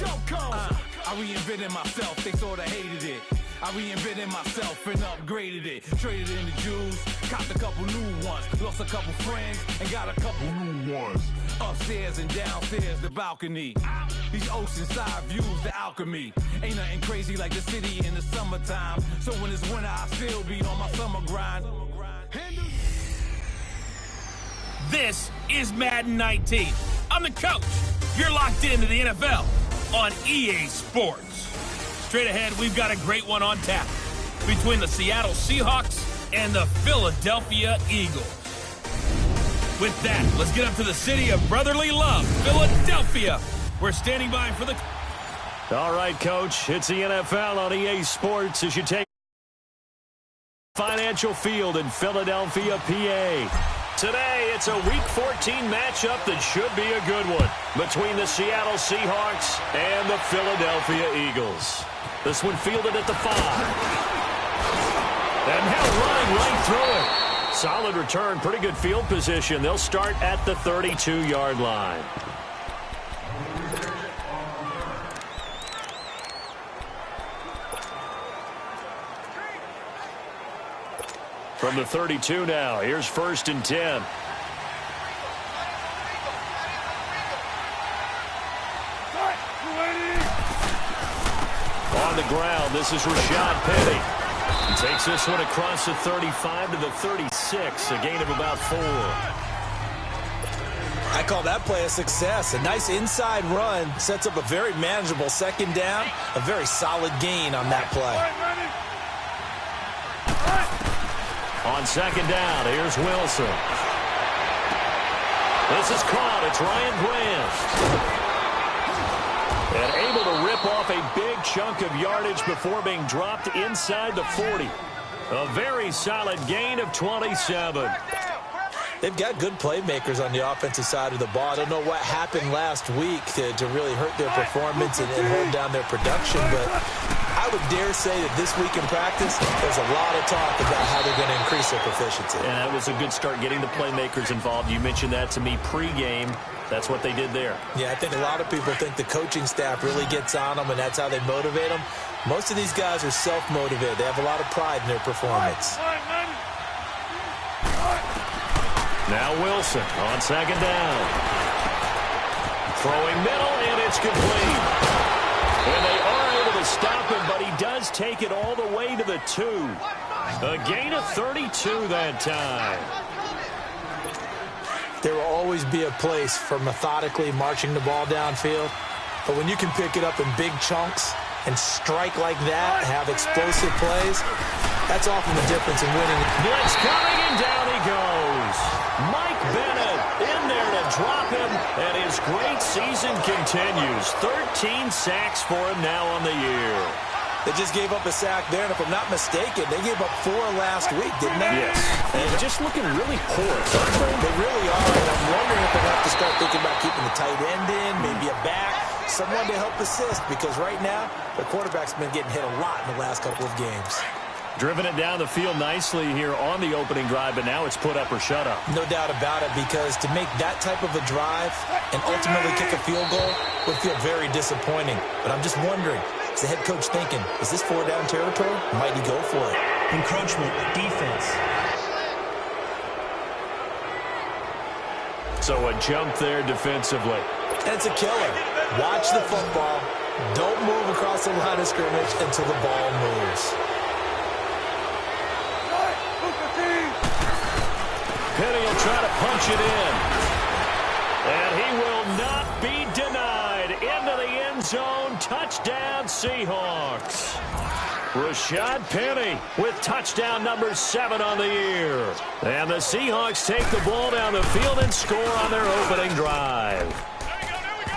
I reinvented myself, they sorta hated it. I reinvented myself and upgraded it. Traded in the Jews, copped a couple new ones. Lost a couple friends and got a couple new ones. Upstairs and downstairs, the balcony. These oceanside views, the alchemy. Ain't nothing crazy like the city in the summertime. So when it's winter, I still be on my summer grind. This is Madden 19. I'm the coach. You're locked into the NFL on EA Sports. Straight ahead, we've got a great one on tap between the Seattle Seahawks and the Philadelphia Eagles. With that, let's get up to the city of brotherly love, Philadelphia. We're standing by for the... All right, Coach, it's the NFL on EA Sports as you take Financial Field in Philadelphia, PA. Today, it's a Week 14 matchup that should be a good one between the Seattle Seahawks and the Philadelphia Eagles. This one fielded at the 5. And now running right through it. Solid return, pretty good field position. They'll start at the 32-yard line. From the 32 now, here's 1st and 10. On the ground, this is Rashad Penny. He takes this one across the 35 to the 36, a gain of about 4. I call that play a success. A nice inside run sets up a very manageable 2nd down, a very solid gain on that play. On 2nd down, here's Wilson. This is caught. It's Ryan Grant. And able to rip off a big chunk of yardage before being dropped inside the 40. A very solid gain of 27. They've got good playmakers on the offensive side of the ball. I don't know what happened last week to really hurt their performance and hold down their production, but I would dare say that this week in practice, there's a lot of talk about how they're going to increase their proficiency. And that was a good start getting the playmakers involved. You mentioned that to me pregame. That's what they did there. Yeah, I think a lot of people think the coaching staff really gets on them, and that's how they motivate them. Most of these guys are self-motivated. They have a lot of pride in their performance. Now Wilson on 2nd down. Throwing middle, and it's complete. And they are able to stop him, but he does take it all the way to the 2. A gain of 32 that time. There will always be a place for methodically marching the ball downfield, but when you can pick it up in big chunks and strike like that, have explosive plays, that's often the difference in winning. Blitz coming, and down he goes. Mike Bennett in there to drop him, and his great season continues. 13 sacks for him now on the year. They just gave up a sack there, and if I'm not mistaken, they gave up 4 last week, didn't they? Yes. And just looking really porous, aren't they? They really are, and I'm wondering if they have to start thinking about keeping the tight end in, maybe a back, someone to help assist, because right now, the quarterback's been getting hit a lot in the last couple of games. Driven it down the field nicely here on the opening drive, but now it's put up or shut up. No doubt about it, because to make that type of a drive and ultimately kick a field goal would feel very disappointing. But I'm just wondering, is the head coach thinking, is this 4-down territory? Might he go for it? Encroachment, defense. So a jump there defensively. And it's a killer. Watch the football. Don't move across the line of scrimmage until the ball moves. Penny will try to punch it in. And he will not be denied. Into the end zone. Touchdown, Seahawks. Rashad Penny with touchdown number 7 on the year. And the Seahawks take the ball down the field and score on their opening drive.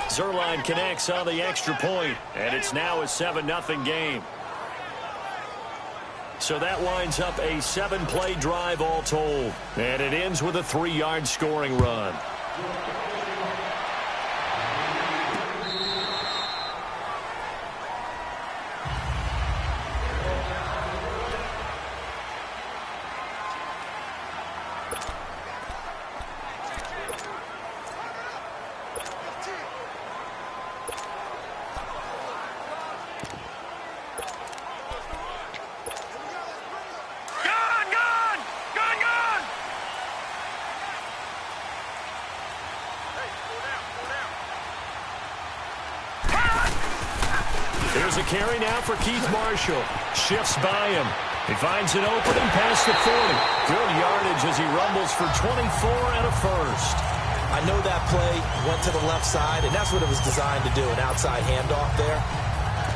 Zerline connects on the extra point, and it's now a 7-0 game. So that winds up a 7-play drive all told. And it ends with a 3-yard scoring run. Here's a carry now for Keith Marshall. Shifts by him. He finds an opening past the 40. Good yardage as he rumbles for 24 and a first. I know that play went to the left side, and that's what it was designed to do, an outside handoff there.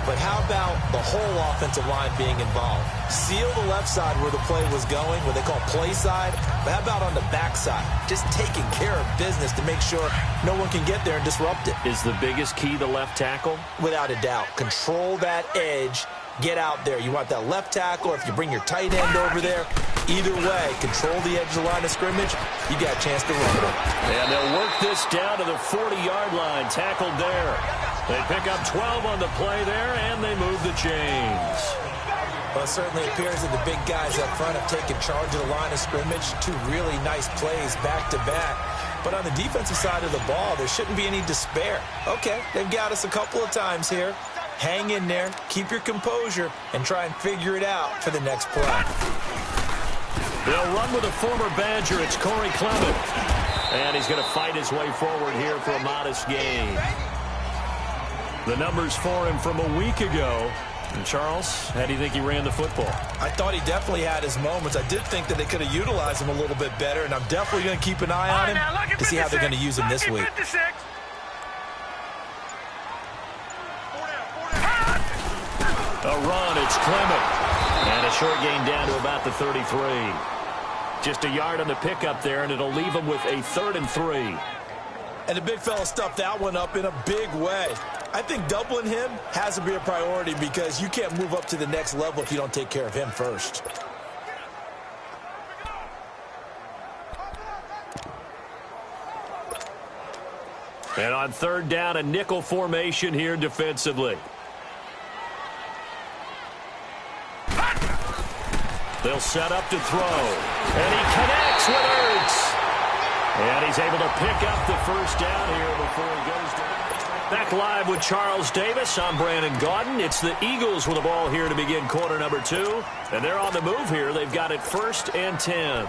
But how about the whole offensive line being involved? Seal the left side where the play was going, what they call play side. But how about on the back side? Just taking care of business to make sure no one can get there and disrupt it. Is the biggest key the left tackle? Without a doubt. Control that edge. Get out there. You want that left tackle, or if you bring your tight end over there, either way, control the edge of the line of scrimmage, you got a chance to run it. And they'll work this down to the 40-yard line, tackled there. They pick up 12 on the play there, and they move the chains. Well, it certainly appears that the big guys up front have taken charge of the line of scrimmage. Two really nice plays back-to-back. But on the defensive side of the ball, there shouldn't be any despair. Okay, they've got us a couple of times here. Hang in there, keep your composure, and try and figure it out for the next play. They'll run with a former Badger. It's Corey Clement. And he's going to fight his way forward here for a modest gain. The numbers for him from a week ago. And Charles, how do you think he ran the football? I thought he definitely had his moments. I did think that they could have utilized him a little bit better, and I'm definitely going to keep an eye on him to see how they're going to use him this week. A run, it's Clement. And a short gain down to about the 33. Just a yard on the pickup there, and it'll leave him with a 3rd and 3. And the big fella stuffed that one up in a big way. I think doubling him has to be a priority because you can't move up to the next level if you don't take care of him first. And on 3rd down, a nickel formation here defensively. They'll set up to throw. And he connects with Ertz. And he's able to pick up the first down here before he goes down. Back live with Charles Davis. I'm Brandon Gaudin. It's the Eagles with the ball here to begin quarter number 2. And they're on the move here. They've got it 1st and 10.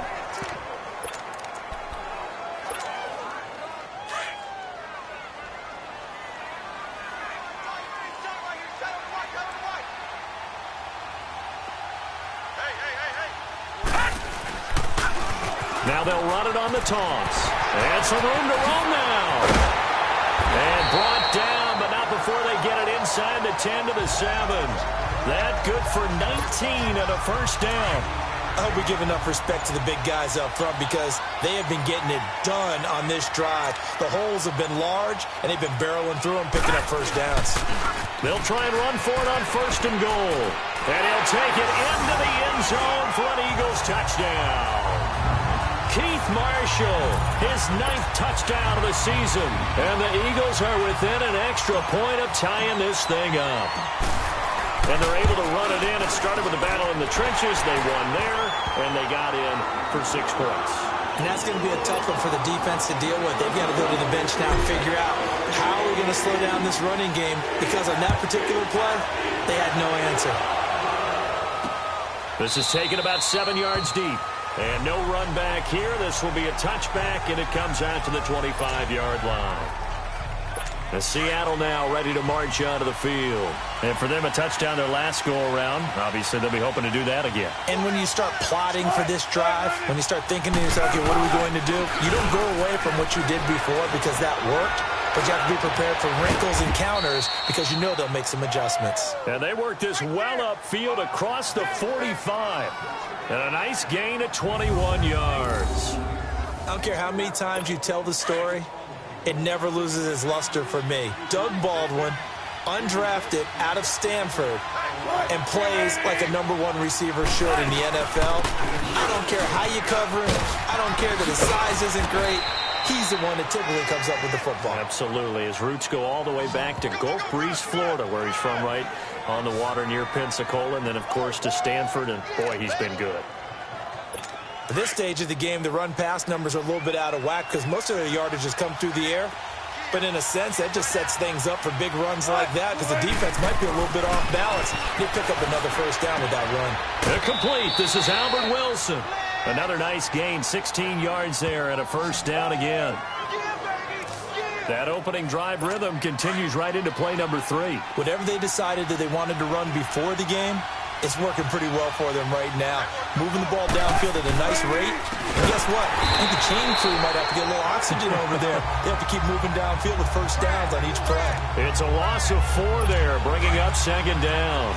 Now they'll run it on the taunts. And some room to roam now. And brought down, but not before they get it inside the 10 to the 7. That good for 19 and a first down. I hope we give enough respect to the big guys up front because they have been getting it done on this drive. The holes have been large, and they've been barreling through them, picking up first downs. They'll try and run for it on 1st and goal. And he'll take it into the end zone for an Eagles touchdown. Keith Marshall, his 9th touchdown of the season. And the Eagles are within an extra point of tying this thing up. And they're able to run it in. It started with a battle in the trenches. They won there, and they got in for 6 points. And that's going to be a tough one for the defense to deal with. They've got to go to the bench now and figure out how we're going to slow down this running game because on that particular play, they had no answer. This is taken about 7 yards deep. And no run back here. This will be a touchback, and it comes out to the 25-yard line. And Seattle now ready to march onto the field. And for them, a touchdown their last go-around. Obviously, they'll be hoping to do that again. And when you start plotting for this drive, when you start thinking to yourself, okay, what are we going to do? You don't go away from what you did before because that worked. But you have to be prepared for wrinkles and counters because you know they'll make some adjustments. And they work this well upfield across the 45. And a nice gain of 21 yards. I don't care how many times you tell the story, it never loses its luster for me. Doug Baldwin, undrafted out of Stanford, and plays like a #1 receiver should in the NFL. I don't care how you cover him. I don't care that his size isn't great. He's the one that typically comes up with the football. Absolutely. His roots go all the way back to Gulf Breeze, Florida, where he's from, right on the water near Pensacola. And then, of course, to Stanford. And, boy, he's been good. At this stage of the game, the run-pass numbers are a little bit out of whack because most of their yardage has come through the air. But in a sense, that just sets things up for big runs like that because the defense might be a little bit off balance. They pick up another first down with that run. They're complete. This is Albert Wilson. Another nice gain, 16 yards there and a first down again. That opening drive rhythm continues right into play number 3. Whatever they decided that they wanted to run before the game, it's working pretty well for them right now. Moving the ball downfield at a nice rate. And guess what? I think the chain crew might have to get a little oxygen over there. They have to keep moving downfield with first downs on each play. It's a loss of 4 there, bringing up 2nd down.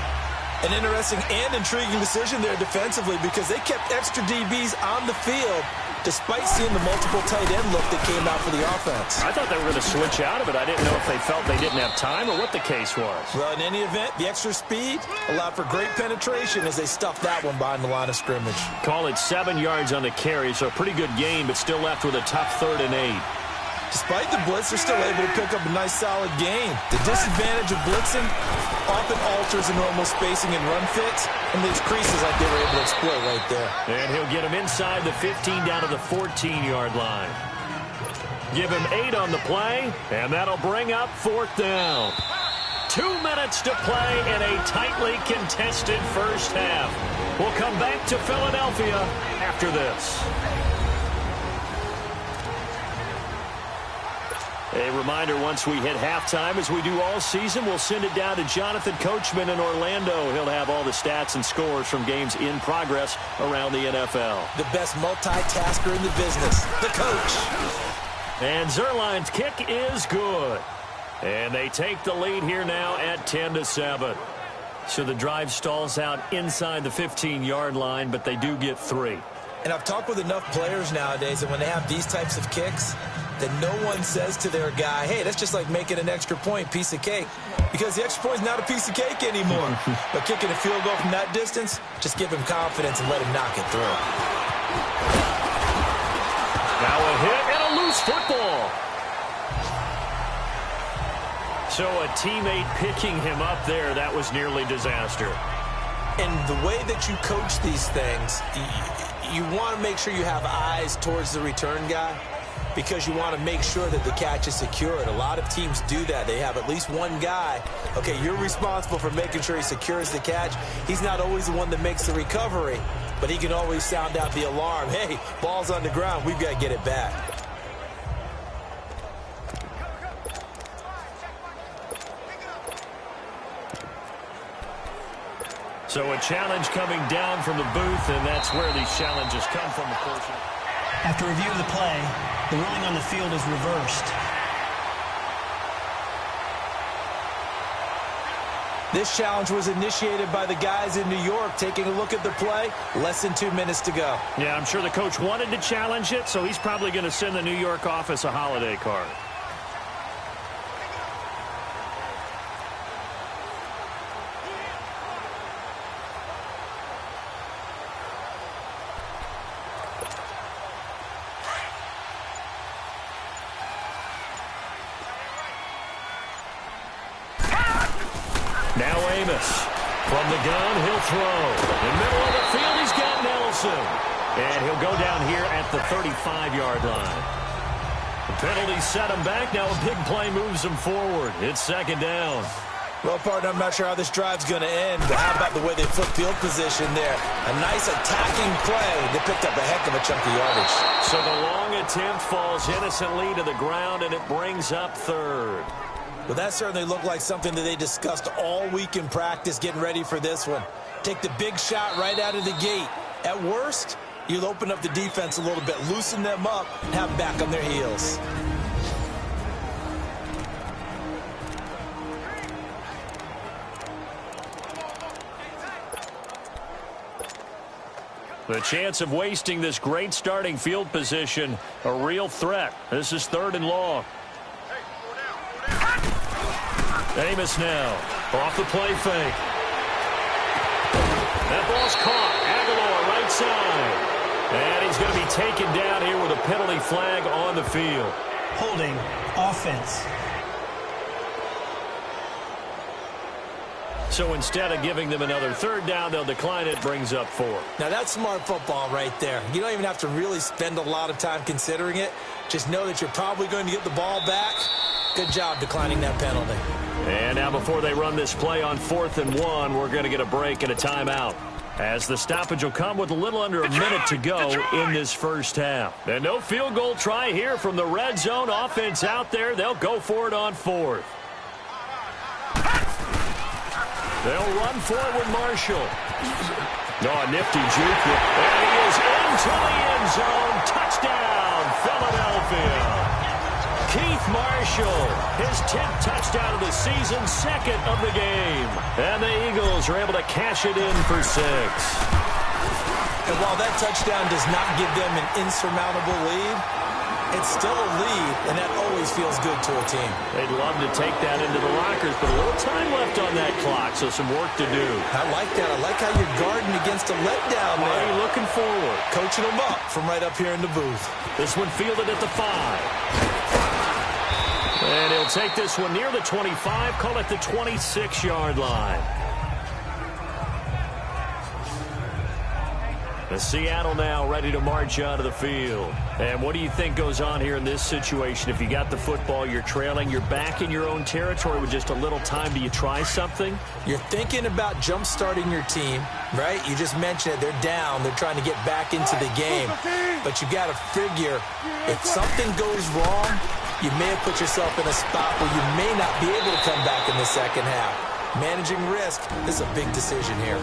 An interesting and intriguing decision there defensively because they kept extra DBs on the field despite seeing the multiple tight end look that came out for the offense. I thought they were going to switch out of it. I didn't know if they felt they didn't have time or what the case was. Well, in any event, the extra speed allowed for great penetration as they stuffed that one behind the line of scrimmage. Call it 7 yards on the carry, so a pretty good gain, but still left with a tough 3rd and 8. Despite the blitz, they're still able to pick up a nice, solid gain. The disadvantage of blitzing often alters the normal spacing and run fits, and leaves creases like they were able to exploit right there. And he'll get him inside the 15 down to the 14-yard line. Give him 8 on the play, and that'll bring up 4th down. 2 minutes to play in a tightly contested first half. We'll come back to Philadelphia after this. A reminder, once we hit halftime, as we do all season, we'll send it down to Jonathan Coachman in Orlando. He'll have all the stats and scores from games in progress around the NFL. The best multitasker in the business, the coach. And Zerline's kick is good. And they take the lead here now at 10-7. So the drive stalls out inside the 15-yard line, but they do get 3. And I've talked with enough players nowadays that when they have these types of kicks, that no one says to their guy, hey, that's just like making an extra point, piece of cake. Because the extra point is not a piece of cake anymore. But kicking a field goal from that distance, just give him confidence and let him knock it through. Now a hit and a loose football. So a teammate picking him up there, that was nearly disaster. And the way that you coach these things, you want to make sure you have eyes towards the return guy, because you want to make sure that the catch is secured. A lot of teams do that. They have at least one guy. Okay, you're responsible for making sure he secures the catch. He's not always the one that makes the recovery, but he can always sound out the alarm. Hey, ball's on the ground. We've got to get it back. So a challenge coming down from the booth, and that's where these challenges come from, of course. After review of the play, the ruling on the field is reversed. This challenge was initiated by the guys in New York. Taking a look at the play, less than 2 minutes to go. Yeah, I'm sure the coach wanted to challenge it, so he's probably going to send the New York office a holiday card. Now Amos. From the gun, he'll throw. In the middle of the field, he's got Nelson. And he'll go down here at the 35-yard line. The penalty set him back. Now a big play moves him forward. It's 2nd down. Well, partner, I'm not sure how this drive's going to end, but how about the way they flip field position there? A nice attacking play. They picked up a heck of a chunk of yardage. So the long attempt falls innocently to the ground, and it brings up 3rd. Well, that certainly looked like something that they discussed all week in practice getting ready for this one. Take the big shot right out of the gate. At worst, you'll open up the defense a little bit, loosen them up, and have them back on their heels. The chance of wasting this great starting field position, a real threat. This is 3rd and long. Amos now, off the play fake. That ball's caught. Aguilar right side. And he's going to be taken down here with a penalty flag on the field. Holding, offense. So instead of giving them another 3rd down, they'll decline it, brings up 4. Now, that's smart football right there. You don't even have to really spend a lot of time considering it. Just know that you're probably going to get the ball back. Good job declining that penalty. And now before they run this play on 4th and 1, we're going to get a break and a timeout. as the stoppage will come with a little under a minute to go in this first half. And no field goal try here from the red zone offense out there. They'll go for it on fourth. They'll run for it with Marshall. Oh, a nifty juke. And he is into the end zone. Touchdown, Philadelphia. Keith Marshall, his 10th touchdown of the season, 2nd of the game. And the Eagles are able to cash it in for 6. And while that touchdown does not give them an insurmountable lead, it's still a lead, and that always feels good to a team. They'd love to take that into the lockers, but a little time left on that clock, so some work to do. I like that. I like how you're guarding against a letdown there. Are you looking forward? Coaching them up from right up here in the booth. This one fielded at the 5. And he'll take this one near the 25, call it the 26-yard line. The Seattle now ready to march onto the field. And what do you think goes on here in this situation? If you got the football, you're trailing, you're back in your own territory with just a little time. Do you try something? You're thinking about jump-starting your team, right? You just mentioned it. They're down. They're trying to get back into the game. But you got to figure if something goes wrong, you may have put yourself in a spot where you may not be able to come back in the second half. Managing risk is a big decision here.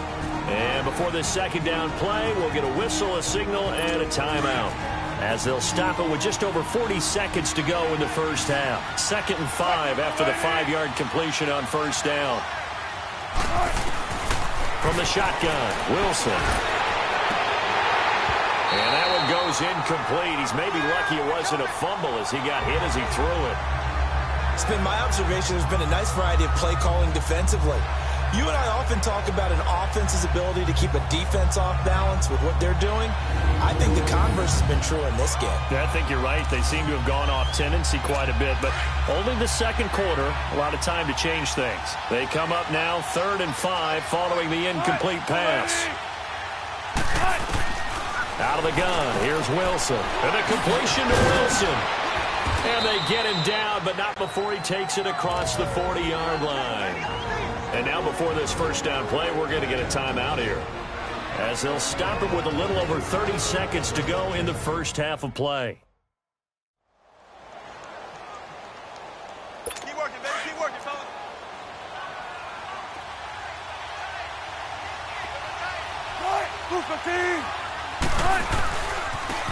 And before this second down play, we'll get a whistle, a signal, and a timeout, as they'll stop it with just over 40 seconds to go in the first half. 2nd and 5 after the 5-yard completion on first down. From the shotgun, Wilson. And that one goes incomplete. He's maybe lucky it wasn't a fumble as he got hit as he threw it. It's been my observation there's been a nice variety of play calling defensively. You and I often talk about an offense's ability to keep a defense off balance with what they're doing. I think the converse has been true in this game. Yeah, I think you're right. They seem to have gone off tendency quite a bit, but only the second quarter, a lot of time to change things. They come up now 3rd and 5 following the incomplete pass. Out of the gun, here's Wilson. And a completion to Wilson. And they get him down, but not before he takes it across the 40-yard line. And now before this first down play, we're going to get a timeout here, as they'll stop it with a little over 30 seconds to go in the first half of play. Keep working, baby. Keep working, fella.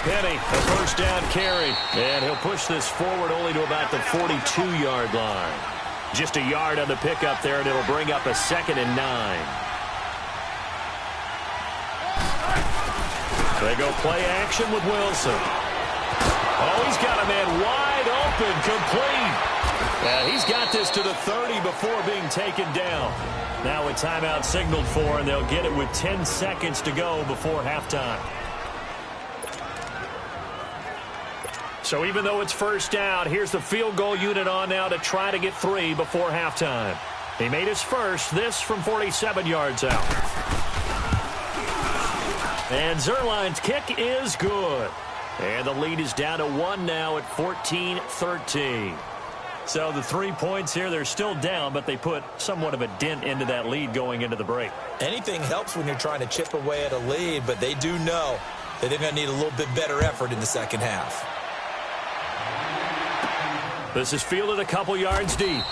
Penny, a first down carry. And he'll push this forward only to about the 42-yard line. Just a yard on the pickup there, and it'll bring up a 2nd and 9. They go play action with Wilson. Oh, he's got a man wide open, complete. And he's got this to the 30 before being taken down. Now a timeout signaled for, and they'll get it with 10 seconds to go before halftime. So even though it's first down, here's the field goal unit on now to try to get 3 before halftime. He made his first, this from 47 yards out. And Zerline's kick is good. And the lead is down to 1 now at 14-13. So the 3 points here, they're still down, but they put somewhat of a dent into that lead going into the break. Anything helps when you're trying to chip away at a lead, but they do know that they're going to need a little bit better effort in the second half. This is fielded a couple yards deep.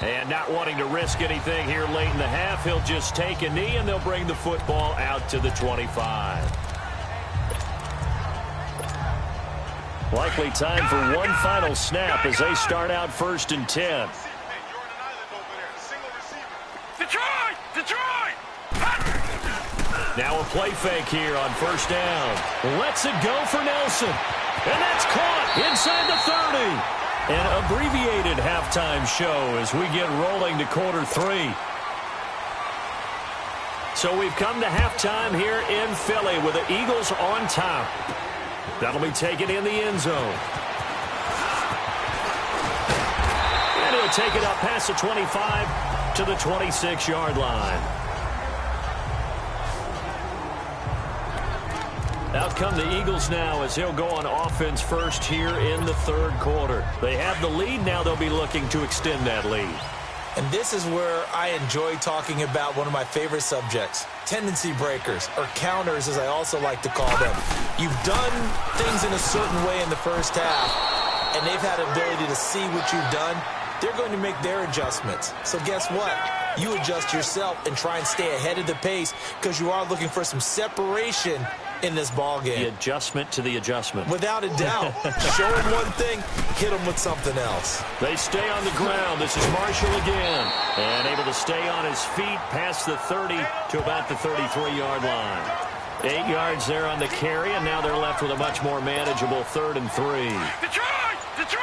And not wanting to risk anything here late in the half, he'll just take a knee, and they'll bring the football out to the 25. Likely time for one final snap as they start out 1st and 10. Detroit! Detroit! Now a play fake here on first down. Lets it go for Nelson. And that's caught inside the 30. An abbreviated halftime show as we get rolling to quarter 3. So we've come to halftime here in Philly with the Eagles on top. That'll be taken in the end zone. And he'll take it up past the 25 to the 26-yard line. Out come the Eagles now as they'll go on offense first here in the 3rd quarter. They have the lead. Now they'll be looking to extend that lead. And this is where I enjoy talking about one of my favorite subjects, tendency breakers, or counters as I also like to call them. You've done things in a certain way in the first half, and they've had ability to see what you've done. They're going to make their adjustments. So guess what? You adjust yourself and try and stay ahead of the pace because you are looking for some separation in this ball game. The adjustment to the adjustment. Without a doubt. Show them one thing, hit them with something else. They stay on the ground. This is Marshall again. And able to stay on his feet past the 30 to about the 33-yard line. 8 yards there on the carry, and now they're left with a much more manageable 3rd and 3. Detroit! Detroit!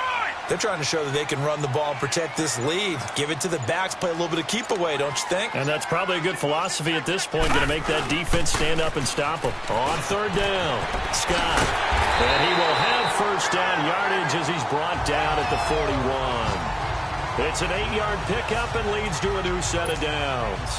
They're trying to show that they can run the ball and protect this lead. Give it to the backs, play a little bit of keep away, don't you think? And that's probably a good philosophy at this point, going to make that defense stand up and stop them. On 3rd down, Scott. And he will have first down yardage as he's brought down at the 41. It's an 8-yard pickup and leads to a new set of downs.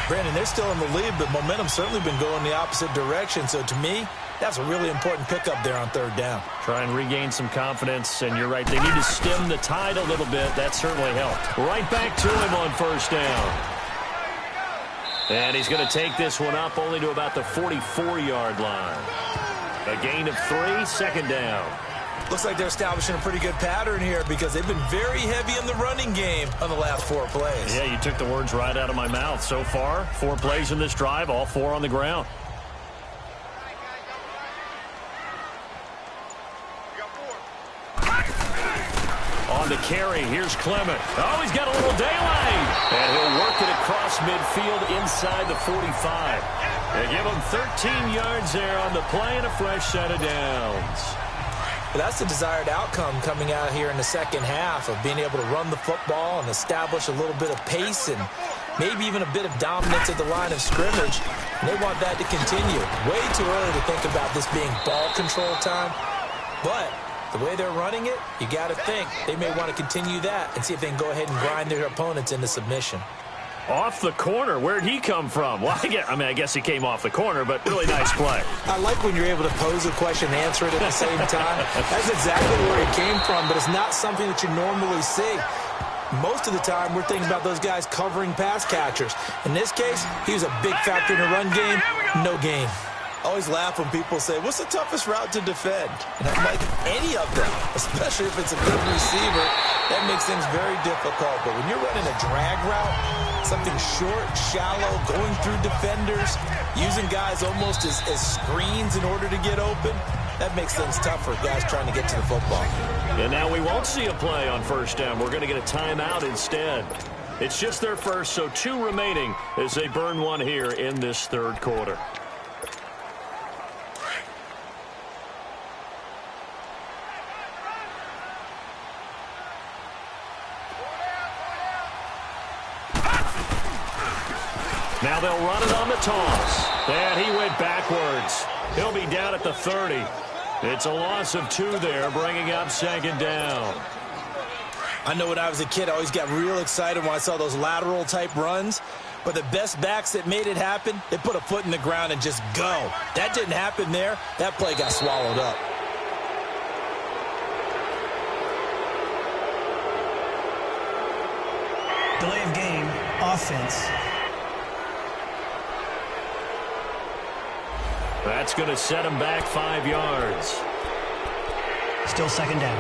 Brandon, they're still in the lead, but momentum's certainly been going the opposite direction. So to me, that's a really important pickup there on 3rd down. Try and regain some confidence, and you're right. They need to stem the tide a little bit. That certainly helped. Right back to him on first down. And he's going to take this one up only to about the 44-yard line. A gain of 3, 2nd down. Looks like they're establishing a pretty good pattern here because they've been very heavy in the running game on the last 4 plays. Yeah, you took the words right out of my mouth. So far, 4 plays in this drive, all 4 on the ground. On the carry, here's Clement. Oh, he's got a little daylight. And he'll work it across midfield inside the 45. They give him 13 yards there on the play and a fresh set of downs. But that's the desired outcome coming out here in the second half of being able to run the football and establish a little bit of pace and maybe even a bit of dominance at the line of scrimmage. And they want that to continue. Way too early to think about this being ball control time. But the way they're running it, you got to think they may want to continue that and see if they can go ahead and grind their opponents into submission. Off the corner. Where'd he come from? Well, I guess he came off the corner, but really nice play. I like when you're able to pose a question and answer it at the same time. That's exactly where he came from, but it's not something that you normally see. Most of the time, we're thinking about those guys covering pass catchers. In this case, he was a big factor in the run game. No gain. I always laugh when people say, what's the toughest route to defend? And I'm like, any of them, especially if it's a good receiver. That makes things very difficult. But when you're running a drag route, something short, shallow, going through defenders, using guys almost as screens in order to get open, that makes things tough for guys trying to get to the football. And now we won't see a play on first down. We're going to get a timeout instead. It's just their first, so 2 remaining as they burn one here in this 3rd quarter. Now they'll run it on the toss. And he went backwards. He'll be down at the 30. It's a loss of 2 there, bringing up 2nd down. I know when I was a kid, I always got real excited when I saw those lateral-type runs. But the best backs that made it happen, they put a foot in the ground and just go. That didn't happen there. That play got swallowed up. Delay of game, offense. That's going to set him back 5 yards. Still 2nd down.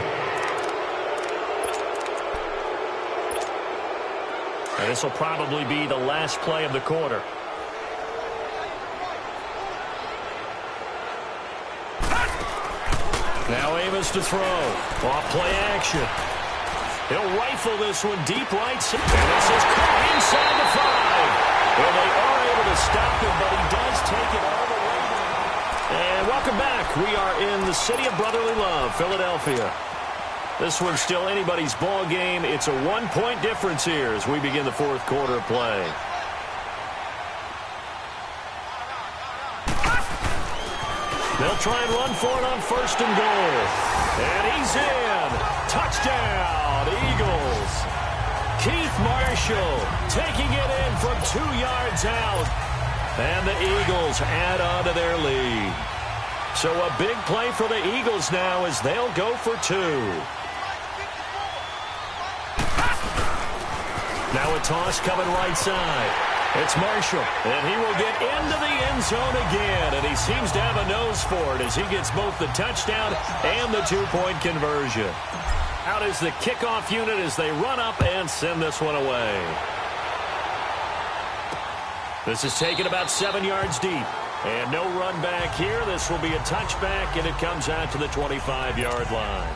And this will probably be the last play of the quarter. Now Amos to throw. Off play action. He'll rifle this one deep right. And this is caught inside the 5. Well, they are able to stop him, but he does take it all the way. And welcome back. We are in the city of brotherly love, Philadelphia. This one's still anybody's ball game. It's a 1-point difference here as we begin the 4th quarter of play. They'll try and run for it on 1st and goal. And he's in. Touchdown, Eagles. Keith Marshall taking it in from 2 yards out. And the Eagles add on to their lead. So a big play for the Eagles now as they'll go for 2. Now a toss coming right side. It's Marshall, and he will get into the end zone again, and he seems to have a nose for it as he gets both the touchdown and the two-point conversion. Out is the kickoff unit as they run up and send this one away. This is taken about 7 yards deep. And no run back here. This will be a touchback, and it comes out to the 25-yard line.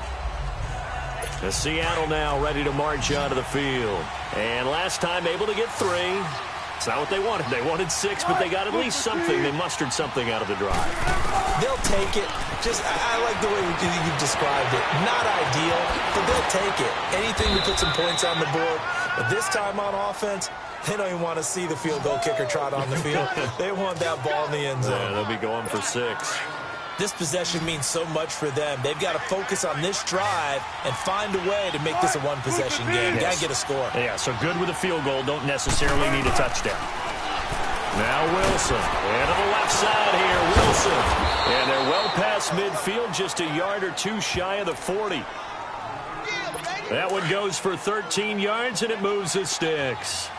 The Seattle now ready to march onto the field. And last time able to get 3. It's not what they wanted. They wanted 6, but they got at least something. They mustered something out of the drive. They'll take it. I like the way you described it. Not ideal, but they'll take it. Anything to put some points on the board. But this time on offense, they don't even want to see the field goal kicker trot on the field. They want that ball in the end zone. Yeah, they'll be going for 6. This possession means so much for them. They've got to focus on this drive and find a way to make this a one-possession game. Yes. Got to get a score. Yeah, so good with a field goal. Don't necessarily need a touchdown. Now Wilson. And to the left side here, Wilson. And they're well past midfield, just a yard or 2 shy of the 40. That one goes for 13 yards, and it moves the sticks.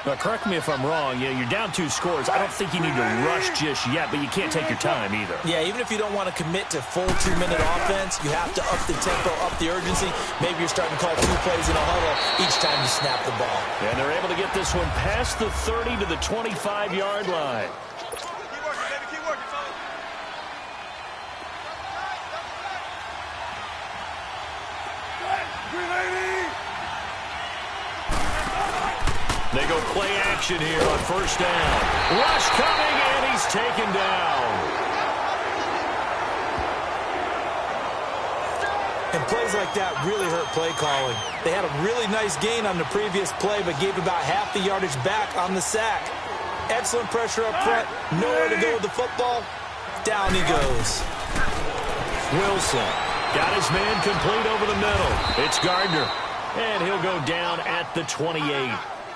Now, correct me if I'm wrong. You're down 2 scores. I don't think you need to rush just yet, but you can't take your time either. Yeah, even if you don't want to commit to full 2-minute offense, you have to up the tempo, up the urgency. Maybe you're starting to call 2 plays in a huddle each time you snap the ball. And they're able to get this one past the 30 to the 25-yard line. Keep working, baby. Keep working, fellas. They go play action here on first down. Rush coming, and he's taken down. And plays like that really hurt play calling. They had a really nice gain on the previous play, but gave about half the yardage back on the sack. Excellent pressure up front. Nowhere to go with the football. Down he goes. Wilson got his man complete over the middle. It's Gardner. And he'll go down at the 28.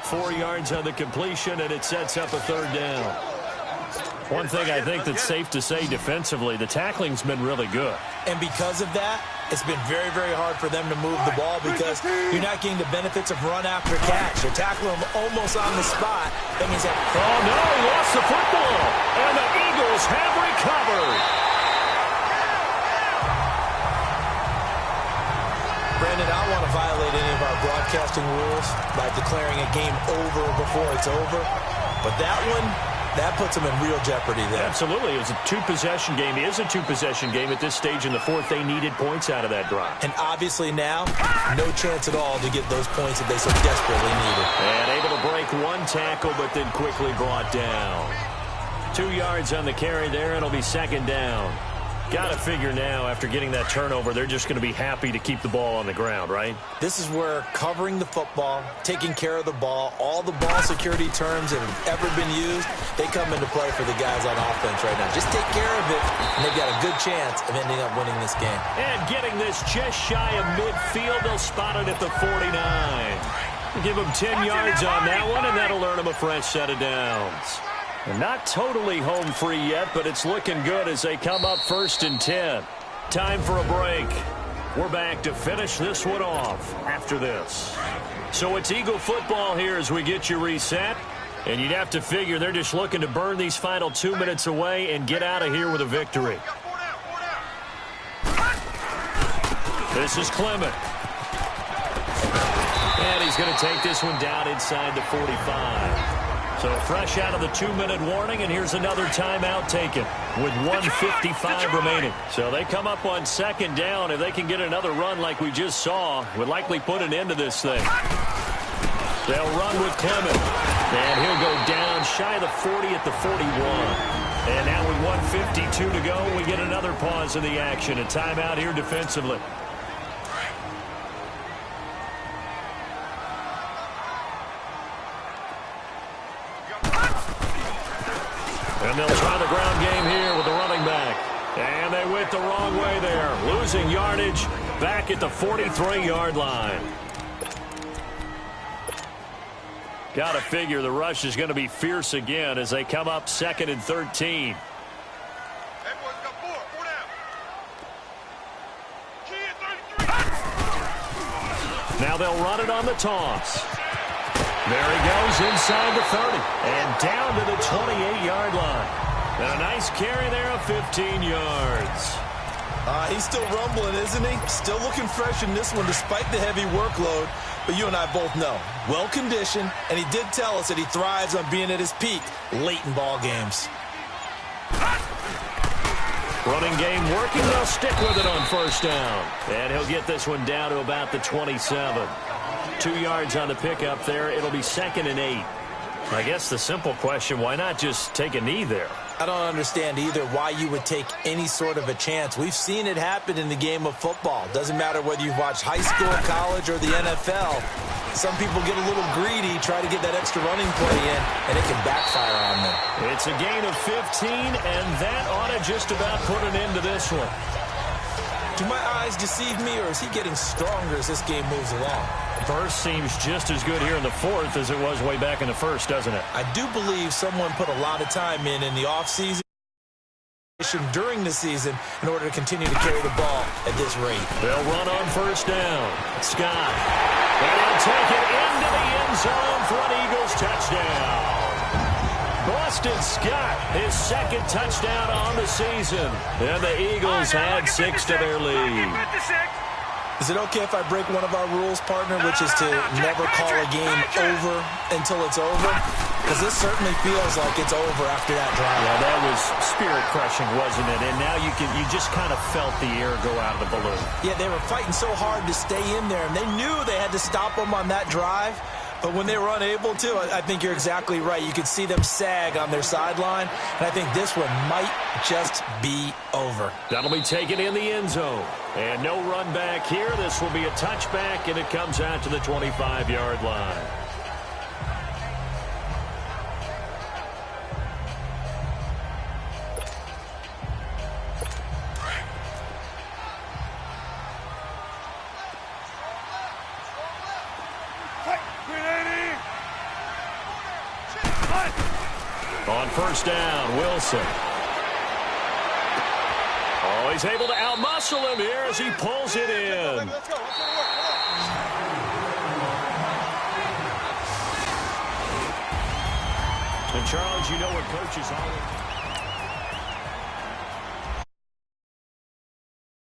4 yards on the completion, and it sets up a third down. One thing I think that's safe to say defensively, the tackling's been really good. And because of that, it's been very, very hard for them to move the ball because you're not getting the benefits of run after catch. You're tackling them almost on the spot. That means that... Oh, no, he lost the football. And the Eagles have recovered. Brandon, I don't want to violate any of our broadcasting rules by declaring a game over before it's over. But that one, that puts them in real jeopardy there. Absolutely. It was a 2-possession game. It is a 2-possession game at this stage in the fourth. They needed points out of that drive. And obviously now, no chance at all to get those points that they so desperately needed. And able to break 1 tackle, but then quickly brought down. 2 yards on the carry there, and it'll be second down. Got to figure now, after getting that turnover, they're just going to be happy to keep the ball on the ground, right? This is where covering the football, taking care of the ball, all the ball security terms that have ever been used, they come into play for the guys on offense right now. Just take care of it, and they've got a good chance of ending up winning this game. And getting this just shy of midfield, they'll spot it at the 49. Give them 10 yards on that one, and that'll earn them a fresh set of downs. They're not totally home free yet, but it's looking good as they come up 1st and 10. Time for a break. We're back to finish this one off after this. So it's Eagle football here as we get you reset. And you'd have to figure they're just looking to burn these final 2 minutes away and get out of here with a victory. This is Clement. And he's going to take this one down inside the 45. So fresh out of the 2-minute warning, and here's another timeout taken with 1:55 remaining. So they come up on second down. If they can get another run like we just saw, would likely put an end to this thing. They'll run with Clement, and he'll go down shy of the 40 at the 41. And now with 1:52 to go, we get another pause in the action. A timeout here defensively. And they'll try the ground game here with the running back. And they went the wrong way there. Losing yardage back at the 43-yard line. Got to figure the rush is going to be fierce again as they come up 2nd and 13. Now they'll run it on the toss. There he goes inside the 30 and down to the 28-yard line. And a nice carry there of 15 yards. He's still rumbling, isn't he? Still looking fresh in this one despite the heavy workload. But you and I both know, well-conditioned, and he did tell us that he thrives on being at his peak late in ball games. Running game working. They'll stick with it on first down. And he'll get this one down to about the 27. 2 yards on the pickup there. It'll be 2nd and 8. I guess the simple question, why not just take a knee there? I don't understand either why you would take any sort of a chance. We've seen it happen in the game of football. Doesn't matter whether you've watched high school, college, or the NFL. Some people get a little greedy, try to get that extra running play in, and it can backfire on them. It's a gain of 15, and that ought to just about put an end to this one. Do my eyes deceive me, or is he getting stronger as this game moves along? First seems just as good here in the fourth as it was way back in the first, doesn't it? I do believe someone put a lot of time in the offseason, during the season, in order to continue to carry the ball at this rate. They'll run on first down. Scott. And he'll take it into the end zone for an Eagles touchdown. Boston Scott, his 2nd touchdown on the season. And the Eagles add 6 to their lead. Is it okay if I break one of our rules, partner, which is to never call a game over until it's over? Because this certainly feels like it's over after that drive. Yeah, that was spirit-crushing, wasn't it? And now you just kind of felt the air go out of the balloon. Yeah, they were fighting so hard to stay in there, and they knew they had to stop them on that drive. But when they were unable to, I think you're exactly right. You could see them sag on their sideline, and I think this one might just be over. That'll be taken in the end zone. And no run back here. This will be a touchback, and it comes out to the 25-yard line. On first down, Wilson. Oh, he's able to outmuscle him here as he pulls it in. Let's go. And Charles, you know what coaches always...